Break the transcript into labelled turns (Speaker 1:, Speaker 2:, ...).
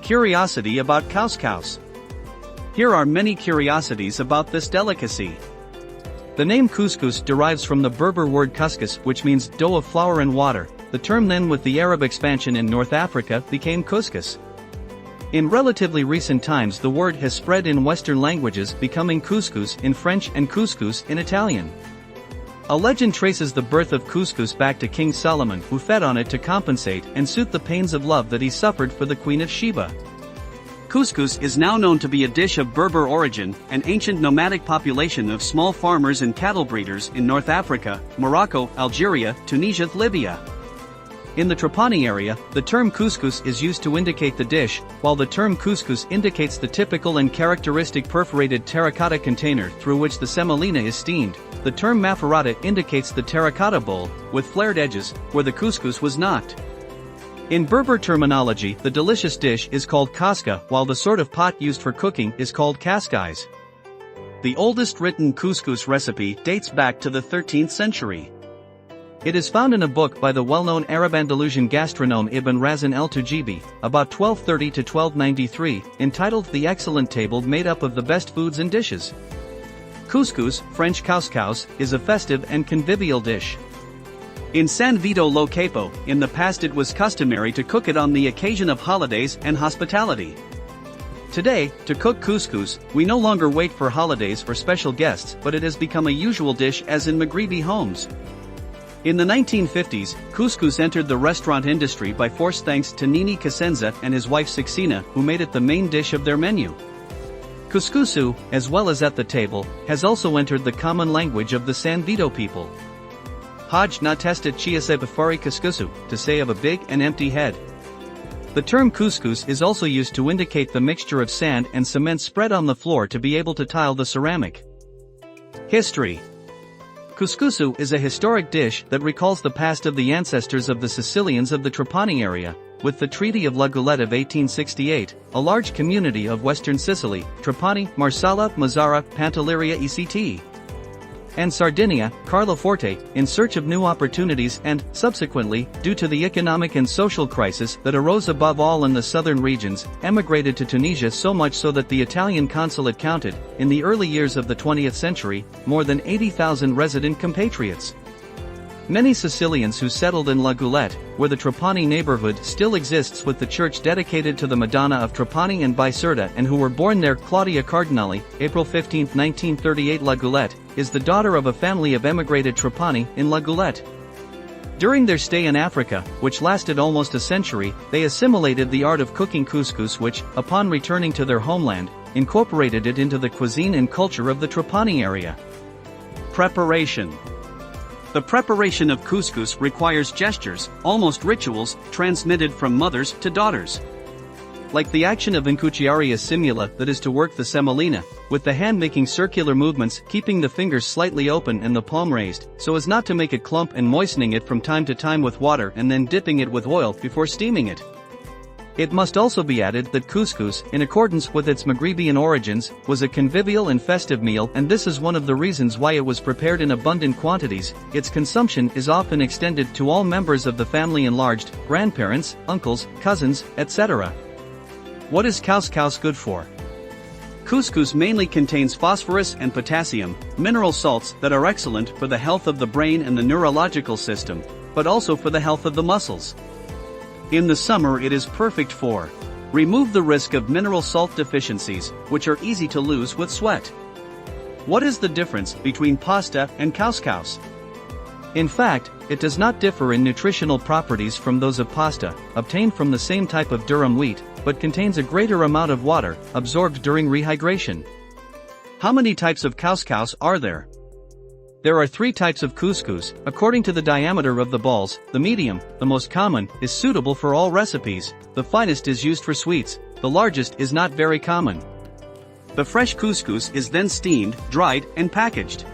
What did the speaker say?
Speaker 1: Curiosity about Cous Cous. Here are many curiosities about this delicacy. The name couscous derives from the Berber word cuscus, which means dough of flour and water. The term then, with the Arab expansion in North Africa, became couscous. In relatively recent times the word has spread in Western languages, becoming couscous in French and couscous in Italian. A legend traces the birth of couscous back to King Solomon, who fed on it to compensate and soothe the pains of love that he suffered for the Queen of Sheba. Couscous is now known to be a dish of Berber origin, an ancient nomadic population of small farmers and cattle breeders in North Africa, Morocco, Algeria, Tunisia, Libya. In the Trapani area, the term couscous is used to indicate the dish, while the term couscous indicates the typical and characteristic perforated terracotta container through which the semolina is steamed. The term mafarata indicates the terracotta bowl, with flared edges, where the couscous was not. In Berber terminology, the delicious dish is called kaska, while the sort of pot used for cooking is called kouskous. The oldest written couscous recipe dates back to the 13th century. It is found in a book by the well-known Arab Andalusian gastronome Ibn Razan el-Tujibi, about 1230 to 1293, entitled The Excellent Table, made up of the best foods and dishes. Couscous, French couscous, is a festive and convivial dish. In San Vito lo Capo, in the past it was customary to cook it on the occasion of holidays and hospitality. Today, to cook couscous, we no longer wait for holidays or special guests, but it has become a usual dish as in Maghrebi homes. In the 1950s, couscous entered the restaurant industry by force thanks to Nini Casenza and his wife Saxina, who made it the main dish of their menu. Couscous, as well as at the table, has also entered the common language of the San Vito people. Haj na tested chiase bafari couscous, to say of a big and empty head. The term couscous is also used to indicate the mixture of sand and cement spread on the floor to be able to tile the ceramic. History. Couscous is a historic dish that recalls the past of the ancestors of the Sicilians of the Trapani area. With the Treaty of La Goulette of 1868, a large community of western Sicily, Trapani, Marsala, Mazzara, Pantelleria Ect. and Sardinia, Carlo Forte, in search of new opportunities and, subsequently, due to the economic and social crisis that arose above all in the southern regions, emigrated to Tunisia, so much so that the Italian consulate counted, in the early years of the 20th century, more than 80,000 resident compatriots. Many Sicilians who settled in La Goulette, where the Trapani neighborhood still exists with the church dedicated to the Madonna of Trapani and Biserta, and who were born there. Claudia Cardinali, April 15, 1938. La Goulette is the daughter of a family of emigrated Trapani in La Goulette. During their stay in Africa, which lasted almost a century, they assimilated the art of cooking couscous, which, upon returning to their homeland, incorporated it into the cuisine and culture of the Trapani area. Preparation. The preparation of couscous requires gestures, almost rituals, transmitted from mothers to daughters. Like the action of incuciaria simula, that is to work the semolina, with the hand making circular movements, keeping the fingers slightly open and the palm raised, so as not to make it clump, and moistening it from time to time with water and then dipping it with oil before steaming it. It must also be added that couscous, in accordance with its Maghrebian origins, was a convivial and festive meal, and this is one of the reasons why it was prepared in abundant quantities. Its consumption is often extended to all members of the family enlarged, grandparents, uncles, cousins, etc. What is cous good for? Couscous mainly contains phosphorus and potassium, mineral salts that are excellent for the health of the brain and the neurological system, but also for the health of the muscles. In the summer it is perfect for remove the risk of mineral salt deficiencies, which are easy to lose with sweat. What is the difference between pasta and couscous? In fact, it does not differ in nutritional properties from those of pasta, obtained from the same type of durum wheat, but contains a greater amount of water, absorbed during rehydration. How many types of couscous are there? There are 3 types of couscous, according to the diameter of the balls. The medium, the most common, is suitable for all recipes. The finest is used for sweets. The largest is not very common. The fresh couscous is then steamed, dried, and packaged.